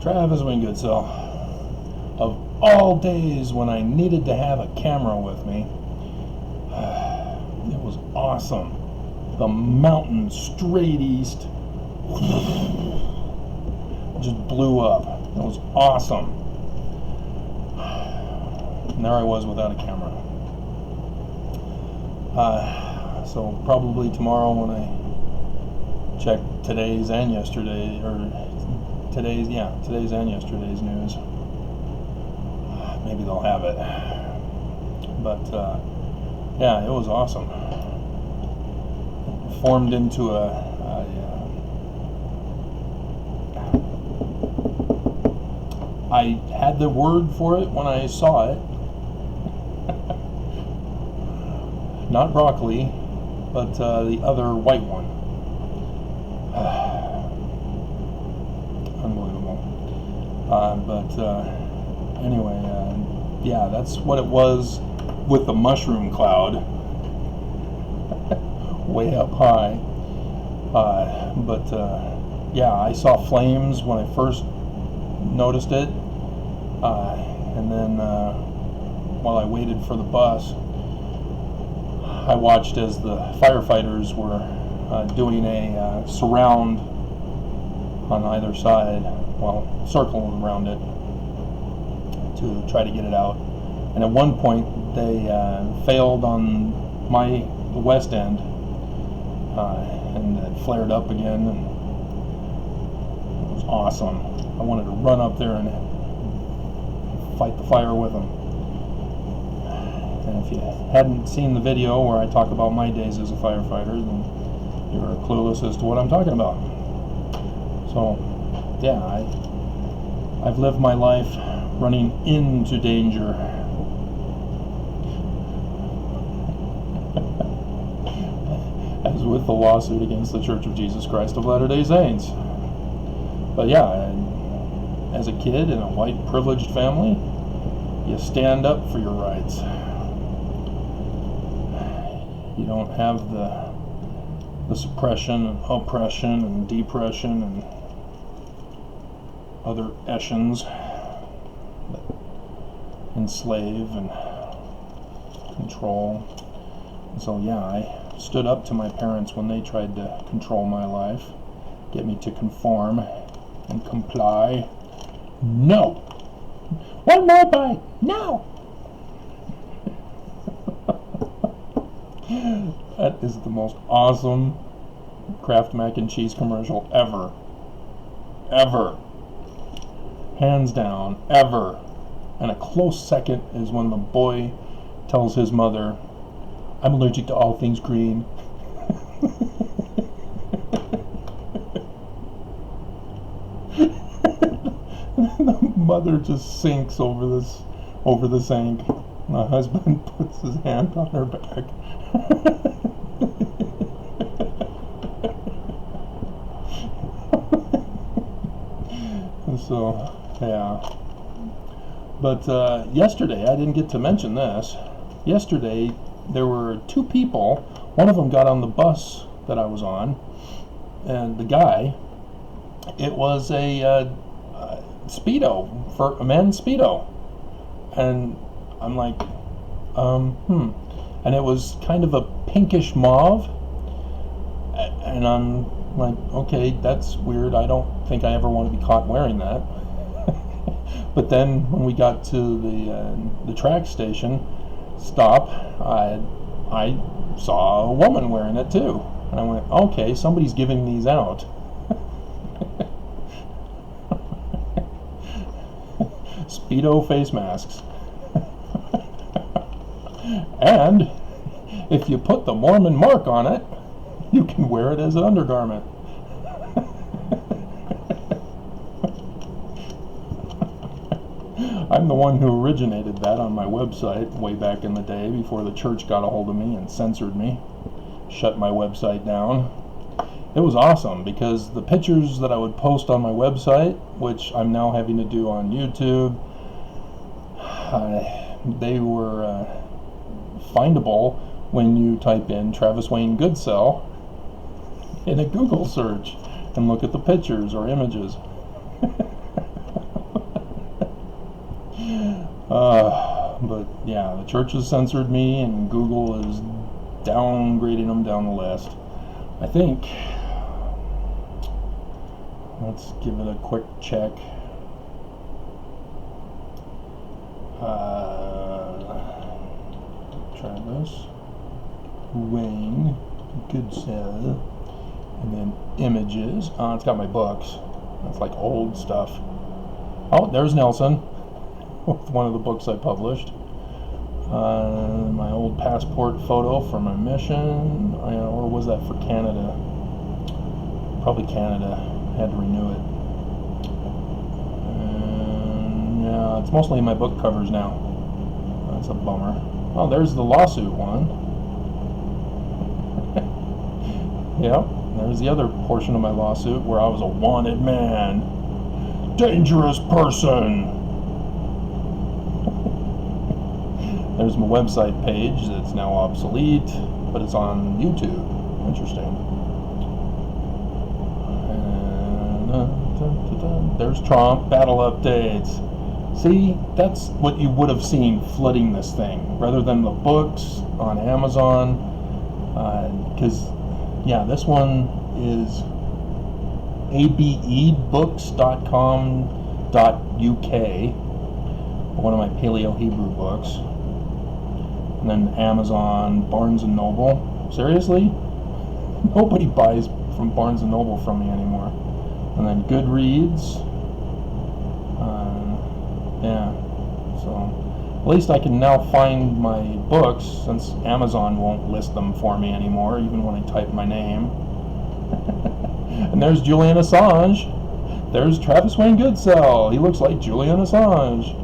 Travis Wingoodsell. Of all days when I needed to have a camera with me, it was awesome. The mountain straight east just blew up. It was awesome. And there I was without a camera. So probably tomorrow when I check today's and yesterday, or today's and yesterday's news, maybe they'll have it. But yeah, it was awesome. It formed into I had the word for it when I saw it. Not broccoli, but the other white one. Unbelievable. But anyway, yeah, that's what it was with the mushroom cloud. Way up high. But yeah, I saw flames when I first noticed it. And then while I waited for the bus, I watched as the firefighters were doing a surround on either side, well, circle around it to try to get it out. And at one point they failed on the west end, and it flared up again, and it was awesome. I wanted to run up there and fight the fire with them. And if you hadn't seen the video where I talk about my days as a firefighter, then you're clueless as to what I'm talking about. So, yeah, I've lived my life running into danger. As with the lawsuit against the Church of Jesus Christ of Latter-day Saints. But yeah, as a kid in a white privileged family, you stand up for your rights. You don't have the suppression and oppression and depression and other essions that enslave and control. And so yeah, I stood up to my parents when they tried to control my life, get me to conform and comply. No! One more bite! No! That is the most awesome Kraft mac and cheese commercial ever. Ever. Hands down, ever. And a close second is when the boy tells his mother, "I'm allergic to all things green." The mother just sinks over the sink. My husband puts his hand on her back. So, yeah. But yesterday, I didn't get to mention this. Yesterday, there were two people. One of them got on the bus that I was on, and the guy, it was a Speedo, for a man's Speedo. And I'm like, And it was kind of a pinkish mauve. And I'm like, okay, that's weird. I don't think I ever want to be caught wearing that. But then when we got to the track station stop, I saw a woman wearing it too. And I went, okay, somebody's giving these out. Speedo face masks. And if you put the Mormon mark on it, you can wear it as an undergarment. I'm the one who originated that on my website way back in the day before the church got a hold of me and censored me, shut my website down. It was awesome because the pictures that I would post on my website, which I'm now having to do on YouTube, they were findable when you type in Travis Wayne Goodsell in a Google search and look at the pictures or images. But yeah, the church has censored me, and Google is downgrading them down the list. I think. Let's give it a quick check. Travis Wayne Goodsell, and then images. Oh, it's got my books. That's like old stuff. Oh, there's Nelson with one of the books I published. My old passport photo for my mission, or was that for Canada? Probably Canada. Had to renew it. And yeah, it's mostly my book covers now. That's a bummer. Oh, there's the lawsuit one. Yep, there's the other portion of my lawsuit where I was a wanted man. Dangerous person. There's my website page that's now obsolete, but it's on YouTube. Interesting. And, there's Trump, battle updates. See, that's what you would have seen flooding this thing, rather than the books on Amazon. Because, yeah, this one is abebooks.com.uk, one of my Paleo Hebrew books. And then Amazon, Barnes & Noble. Seriously? Nobody buys from Barnes & Noble from me anymore. And then Goodreads. Yeah, so at least I can now find my books, since Amazon won't list them for me anymore, even when I type my name. And there's Julian Assange. There's Travis Wayne Goodsell. He looks like Julian Assange.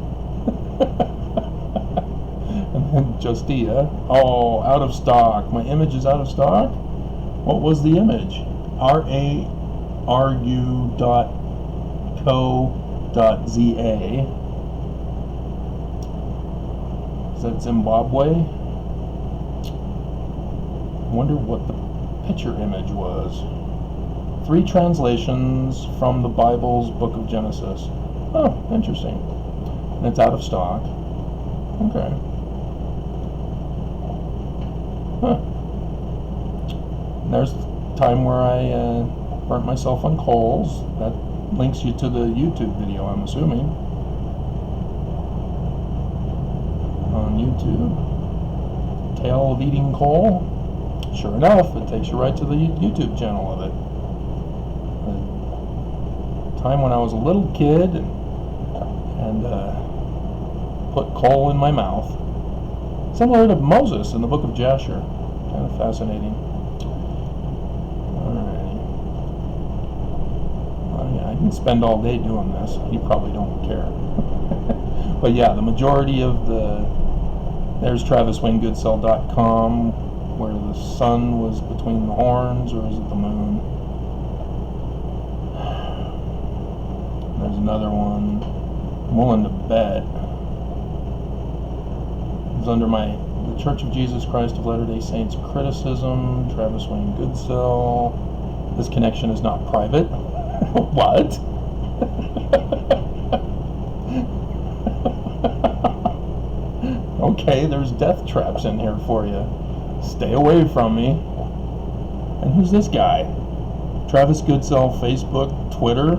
And then Justia. Oh, out of stock. My image is out of stock? What was the image? raru.co.za. Is that Zimbabwe? I wonder what the picture image was. 3 translations from the Bible's Book of Genesis. Oh, interesting. And it's out of stock. Okay. Huh. And there's the time where I burnt myself on coals. That links you to the YouTube video, I'm assuming. On YouTube. Tale of eating coal. Sure enough, it takes you right to the YouTube channel of it. The time when I was a little kid and put coal in my mouth. Similar to Moses in the book of Jasher. Kind of fascinating. Alrighty. Well, yeah, I can spend all day doing this. You probably don't care. But yeah, the majority of there's TravisWayneGoodsell.com, where the sun was between the horns, or is it the moon? There's another one. I'm willing to bet. It's under the Church of Jesus Christ of Latter-day Saints criticism, Travis Wayne Goodsell. This connection is not private. What? Okay, there's death traps in here for you. Stay away from me. And who's this guy? Travis Goodsell, Facebook, Twitter,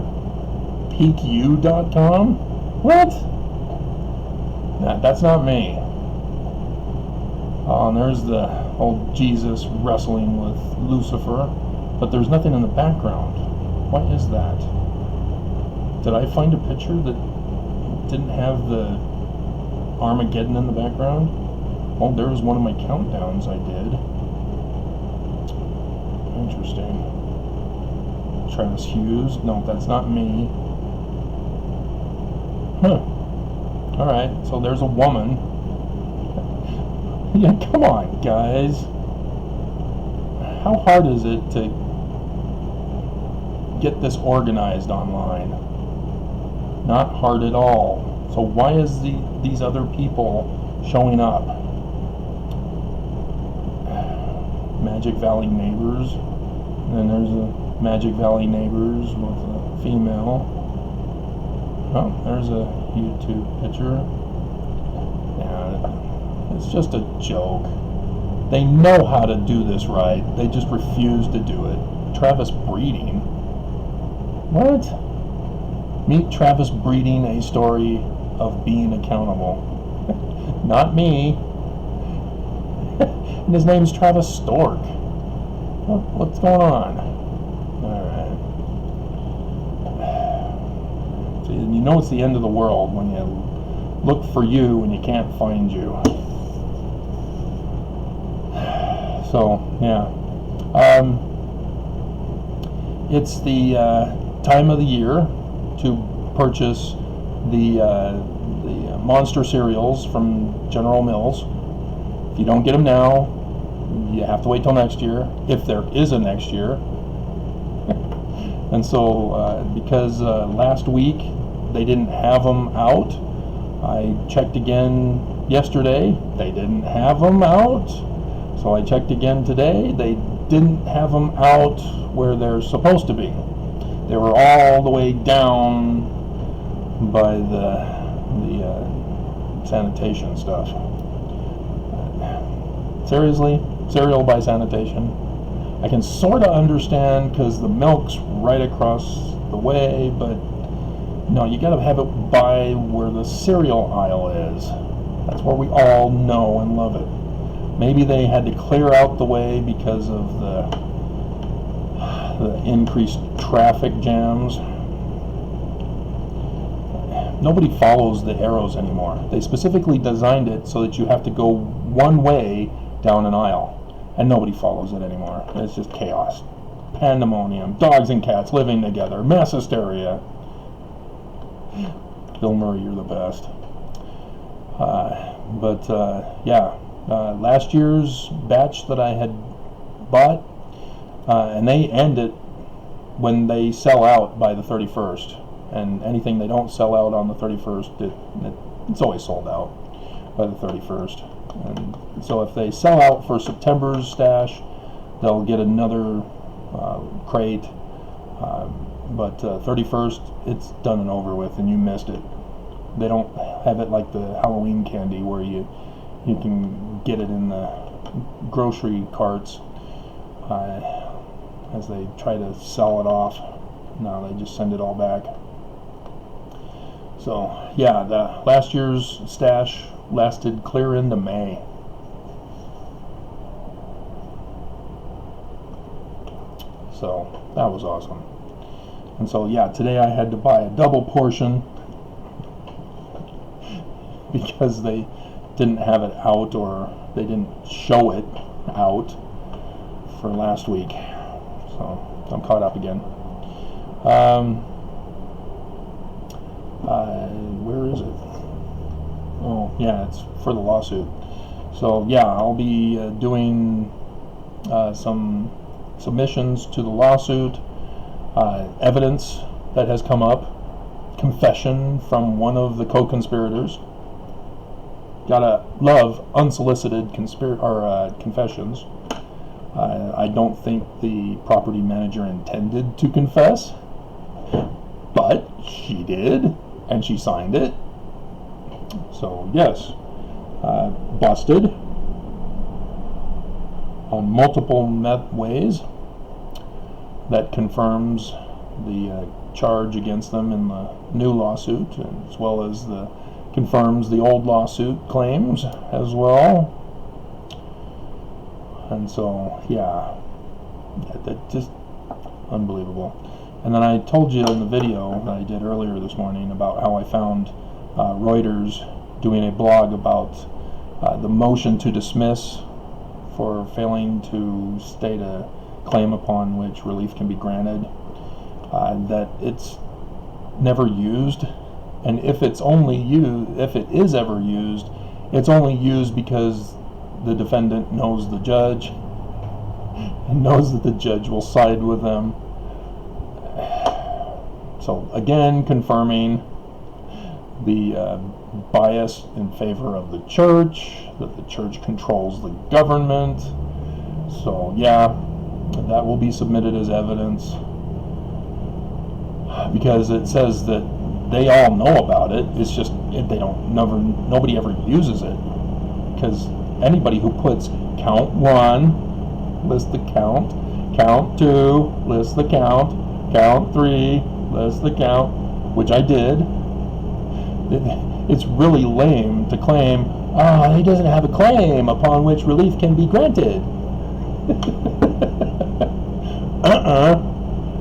PeakU.com? What? Nah, that's not me. Oh, and there's the old Jesus wrestling with Lucifer, but there's nothing in the background. What is that? Did I find a picture that didn't have the Armageddon in the background? Oh, there was one of my countdowns I did. Interesting. Travis Hughes. No, that's not me. Huh. Alright, so there's a woman. Yeah, come on, guys. How hard is it to get this organized online? Not hard at all. So why is these other people showing up? Magic Valley Neighbors. And then there's a Magic Valley Neighbors with a female. Oh, there's a YouTube picture. Yeah, it's just a joke. They know how to do this right. They just refuse to do it. Travis Breeding? What? Meet Travis Breeding, a story of being accountable. Not me. And his name's Travis Stork. What's going on? Alright. So you know it's the end of the world when you look for you and you can't find you. So, yeah. It's the time of the year to purchase the Monster cereals from General Mills. If you don't get them now, you have to wait till next year, if there is a next year. And so, because last week they didn't have them out, I checked again yesterday, they didn't have them out. So I checked again today, they didn't have them out where they're supposed to be. They were all the way down by the sanitation stuff. Seriously? Cereal by sanitation? I can sort of understand because the milk's right across the way, but no, you gotta have it by where the cereal aisle is. That's where we all know and love it. Maybe they had to clear out the way because of the increased traffic jams. Nobody follows the arrows anymore. They specifically designed it so that you have to go one way down an aisle, and nobody follows it anymore. It's just chaos, pandemonium, dogs and cats living together, mass hysteria. Bill Murray, you're the best. Last year's batch that I had bought, and they end it when they sell out by the 31st. And anything they don't sell out on the 31st, it's always sold out by the 31st. And so if they sell out for September's stash, they'll get another crate. But 31st, it's done and over with, and you missed it. They don't have it like the Halloween candy where you can get it in the grocery carts as they try to sell it off. No, they just send it all back. So, yeah, the last year's stash lasted clear into May. So, that was awesome. And so, yeah, today I had to buy a double portion because they didn't have it out, or they didn't show it out for last week. So, I'm caught up again. Where is it? Oh, yeah, it's for the lawsuit. So, yeah, I'll be doing some submissions to the lawsuit, evidence that has come up, confession from one of the co-conspirators. Gotta love unsolicited confessions. I don't think the property manager intended to confess, but she did, and she signed it. So yes, busted on multiple ways. That confirms the charge against them in the new lawsuit, as well as confirms the old lawsuit claims as well. And so, yeah, that's just unbelievable. And then I told you in the video that I did earlier this morning about how I found Reuters doing a blog about the motion to dismiss for failing to state a claim upon which relief can be granted, that it's never used, and if it is ever used, it's only used because the defendant knows the judge and knows that the judge will side with them. So again, confirming the bias in favor of the church, that the church controls the government. So yeah, that will be submitted as evidence, because it says that they all know about it. It's just nobody ever uses it, because anybody who puts count 1, list the count, count 2, list the count 3, list the count, which I did. It's really lame to claim, he doesn't have a claim upon which relief can be granted.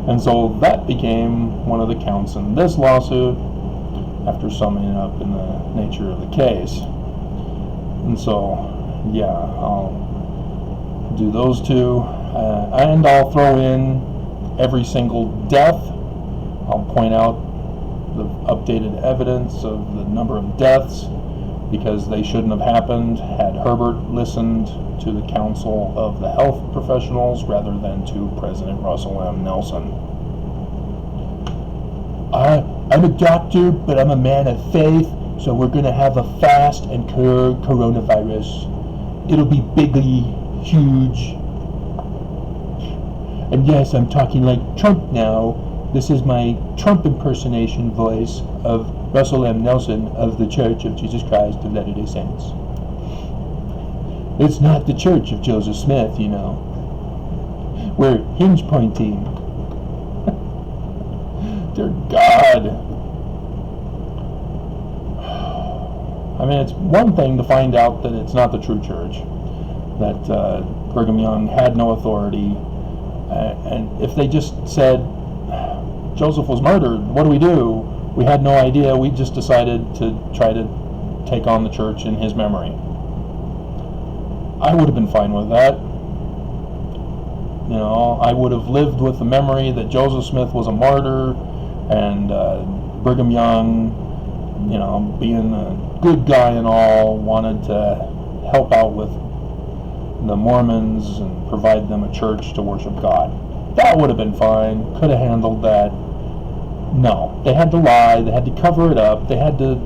And so that became one of the counts in this lawsuit, after summing it up in the nature of the case. And so, yeah, I'll do those two, and I'll throw in every single death. I'll point out the updated evidence of the number of deaths, because they shouldn't have happened had Herbert listened to the counsel of the health professionals rather than to President Russell M. Nelson. I'm a doctor, but I'm a man of faith, so we're going to have a fast and cure coronavirus. It'll be bigly, huge. And yes, I'm talking like Trump now. This is my Trump impersonation voice of Russell M. Nelson of the Church of Jesus Christ of Latter-day Saints. It's not the Church of Joseph Smith, you know. We're hinge pointing. Dear God. I mean, it's one thing to find out that it's not the true church, that Brigham Young had no authority, and if they just said, Joseph was murdered, what do we do? We had no idea, we just decided to try to take on the church in his memory. I would have been fine with that. You know, I would have lived with the memory that Joseph Smith was a martyr, and Brigham Young, you know, being a good guy and all, wanted to help out with the Mormons and provide them a church to worship God. That would have been fine, could have handled that. No, they had to lie, they had to cover it up, they had to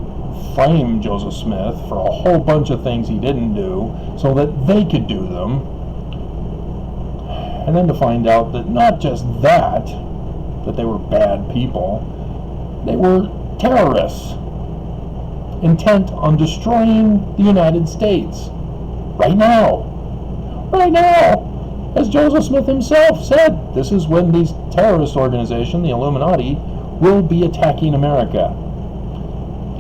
frame Joseph Smith for a whole bunch of things he didn't do so that they could do them. And then to find out that not just that they were bad people, they were terrorists intent on destroying the United States. Right now. Right now. As Joseph Smith himself said, this is when these terrorist organization, the Illuminati, will be attacking America.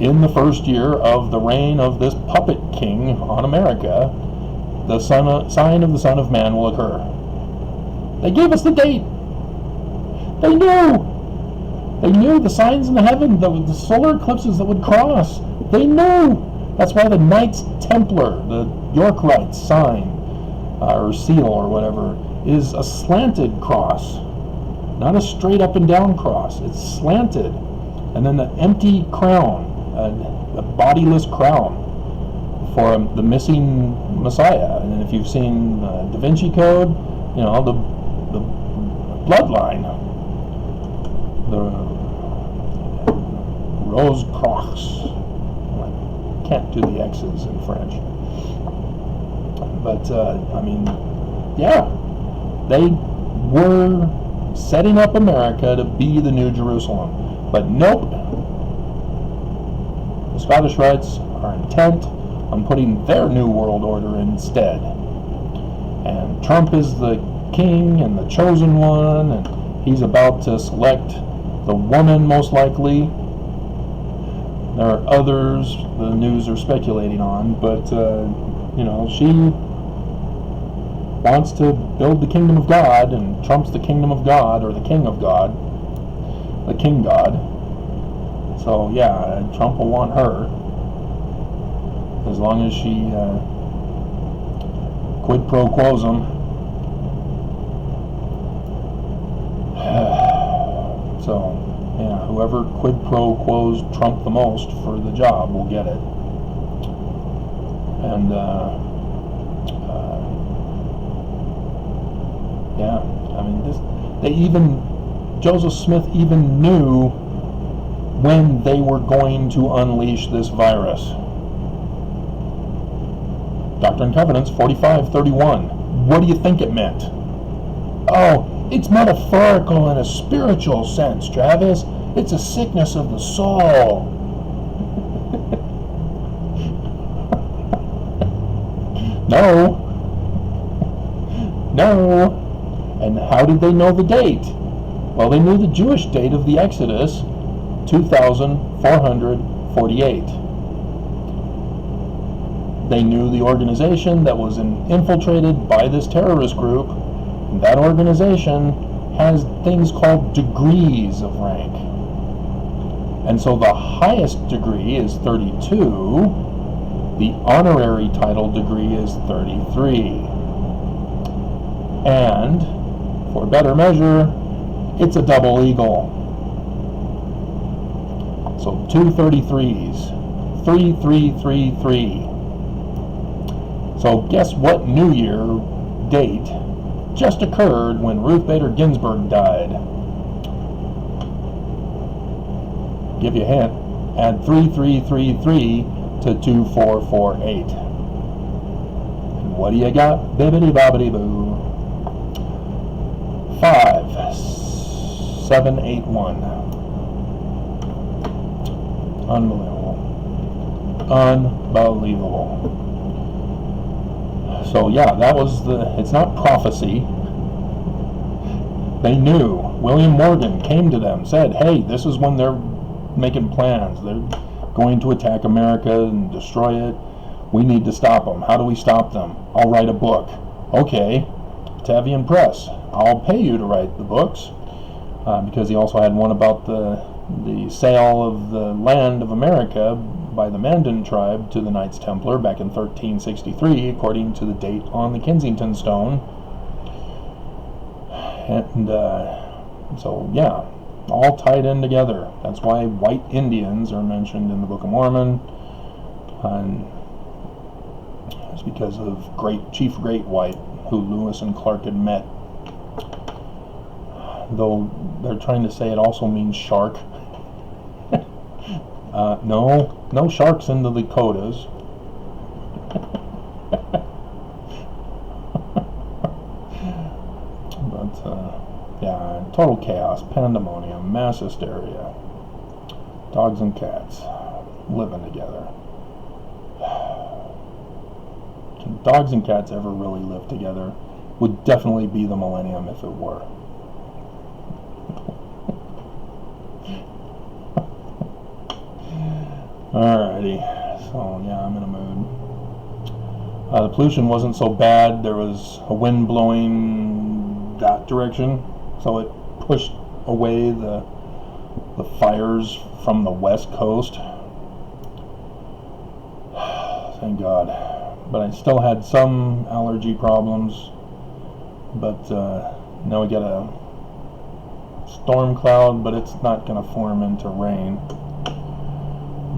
In the first year of the reign of this puppet king on America, the sign of the Son of Man will occur. They gave us the date. They knew. They knew the signs in the heaven, the solar eclipses that would cross. They knew. That's why the Knights Templar, the Yorkite sign, or seal or whatever, is a slanted cross. Not a straight up and down cross. It's slanted. And then the empty crown, a bodiless crown for the missing Messiah. And if you've seen Da Vinci Code, you know, the bloodline, the Rose Croix. I can't do the X's in French. But, I mean, yeah, they were setting up America to be the New Jerusalem. But nope. The Scottish Rites are intent on putting their New World Order instead. And Trump is the king and the chosen one, and he's about to select the woman, most likely. There are others the news are speculating on, but, you know, she wants to build the kingdom of God, and Trump's the kingdom of God, or the king of God, the king God. So yeah, Trump will want her, as long as she quid pro quos him. So yeah, whoever quid pro quos Trump the most for the job will get it. And yeah, I mean, Joseph Smith even knew when they were going to unleash this virus. Doctrine and Covenants 45:31. What do you think it meant? Oh, it's metaphorical in a spiritual sense, Travis. It's a sickness of the soul. No. No. And how did they know the date? Well, they knew the Jewish date of the Exodus, 2448. They knew the organization that was infiltrated by this terrorist group. And that organization has things called degrees of rank. And so the highest degree is 32. The honorary title degree is 33. And, for better measure, it's a double eagle. So 2 33s. 3333. So guess what New Year date just occurred when Ruth Bader Ginsburg died? Give you a hint. Add 3333 to 2448. And what do you got? Bibbidi bobbidi boo. 5781. Unbelievable. Unbelievable. So yeah, that was it's not prophecy. They knew. William Morgan came to them, said, hey, this is when they're making plans. They're going to attack America and destroy it. We need to stop them. How do we stop them? I'll write a book. Okay, Tavian Press. I'll pay you to write the books. Because he also had one about the sale of the land of America by the Mandan tribe to the Knights Templar back in 1363, according to the date on the Kensington stone. And so, yeah, all tied in together. That's why white Indians are mentioned in the Book of Mormon. And it's because of Chief Great White, who Lewis and Clark had met. Though they're trying to say it also means shark. No sharks in the Dakotas. But, yeah, total chaos, pandemonium, mass hysteria. Dogs and cats living together. Can dogs and cats ever really live together? Would definitely be the millennium if it were. Alrighty, so yeah, I'm in a mood. The pollution wasn't so bad. There was a wind blowing that direction, so it pushed away the fires from the west coast. Thank God. But I still had some allergy problems. But now we got a storm cloud, but it's not going to form into rain.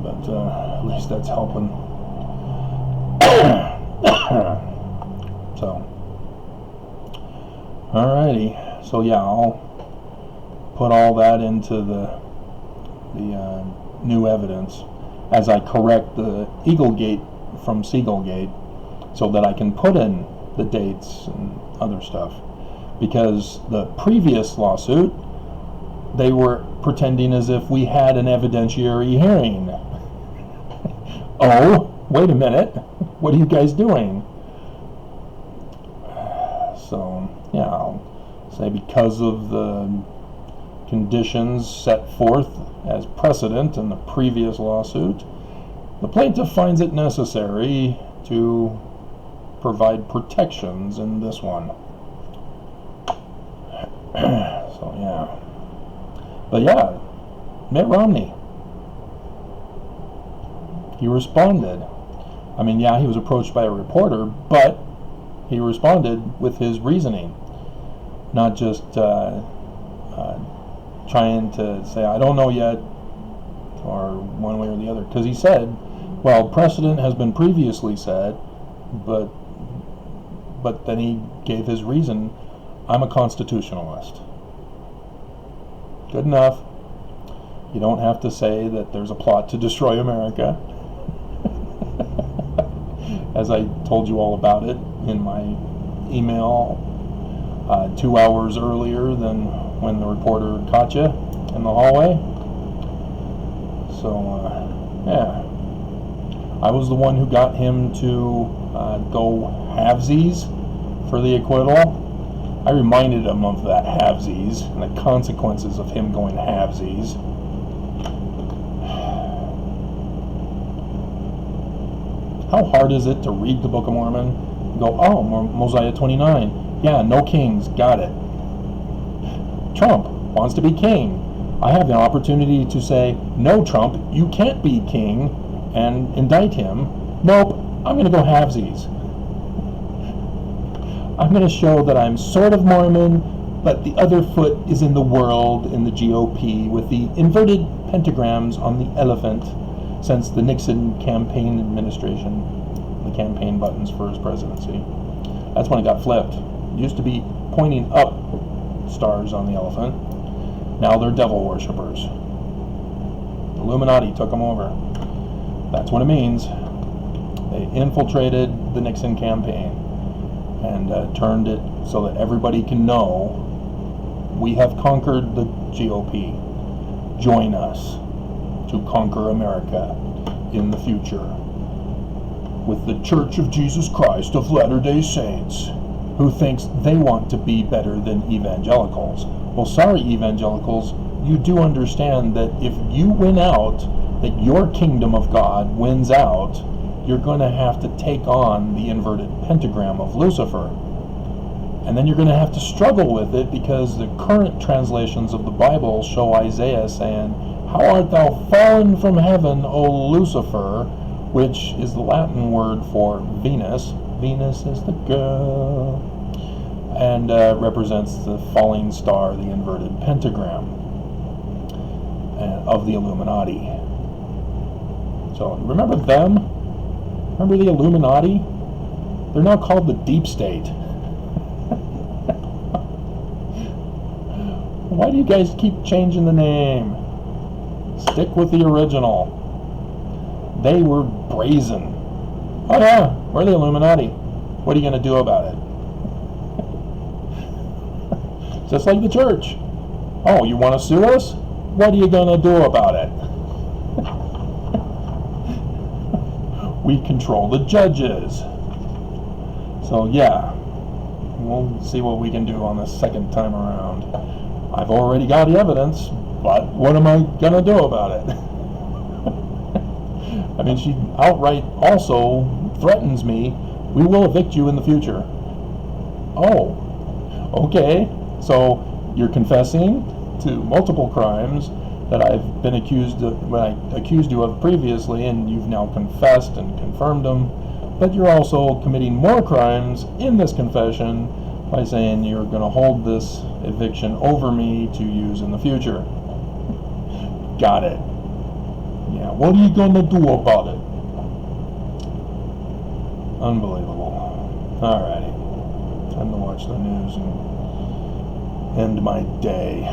But at least that's helping. So, alrighty. So yeah, I'll put all that into the new evidence as I correct the Eagle Gate from Seagull Gate, so that I can put in the dates and other stuff. Because the previous lawsuit, they were pretending as if we had an evidentiary hearing. Oh, wait a minute. What are you guys doing? So, yeah, I'll say because of the conditions set forth as precedent in the previous lawsuit, the plaintiff finds it necessary to provide protections in this one. So, yeah. But yeah, Mitt Romney, he responded. I mean, yeah, he was approached by a reporter, but he responded with his reasoning, not just trying to say, I don't know yet, or one way or the other. Because he said, well, precedent has been previously set, but then he gave his reason, I'm a constitutionalist. Good enough. You don't have to say that there's a plot to destroy America. As I told you all about it in my email 2 hours earlier than when the reporter caught you in the hallway. So, yeah. I was the one who got him to go halvesies for the acquittal. I reminded him of that halvesies and the consequences of him going halvesies. How hard is it to read the Book of Mormon and go, oh, Mosiah 29, yeah, no kings, got it. Trump wants to be king. I have the opportunity to say, no, Trump, you can't be king, and indict him. Nope, I'm going to go halvesies. I'm going to show that I'm sort of Mormon, but the other foot is in the world, in the GOP, with the inverted pentagrams on the elephant since the Nixon campaign administration, the campaign buttons for his presidency. That's when it got flipped. It used to be pointing up stars on the elephant. Now they're devil worshippers. The Illuminati took them over. That's what it means. They infiltrated the Nixon campaign and turned it so that everybody can know we have conquered the GOP. Join us to conquer America in the future with the Church of Jesus Christ of Latter-day Saints, who thinks they want to be better than evangelicals. Well, sorry, evangelicals, you do understand that if you win out, that your kingdom of God wins out, you're going to have to take on the inverted pentagram of Lucifer. And then you're going to have to struggle with it because the current translations of the Bible show Isaiah saying, how art thou fallen from heaven, O Lucifer, which is the Latin word for Venus. Venus is the girl. And represents the falling star, the inverted pentagram of the Illuminati. So remember them? Remember the Illuminati? They're now called the Deep State. Why do you guys keep changing the name? Stick with the original. They were brazen. Oh yeah, we're the Illuminati. What are you going to do about it? Just like the church. Oh, you want to sue us? What are you going to do about it? We control the judges. So yeah, we'll see what we can do on the second time around. I've already got the evidence, but what am I going to do about it? I mean, she outright also threatens me, we will evict you in the future. Oh, okay. So you're confessing to multiple crimes that I've been accused of, when I accused you of previously, and you've now confessed and confirmed them, but you're also committing more crimes in this confession by saying you're going to hold this eviction over me to use in the future. Got it. Yeah, what are you going to do about it? Unbelievable. Alrighty. Time to watch the news and end my day.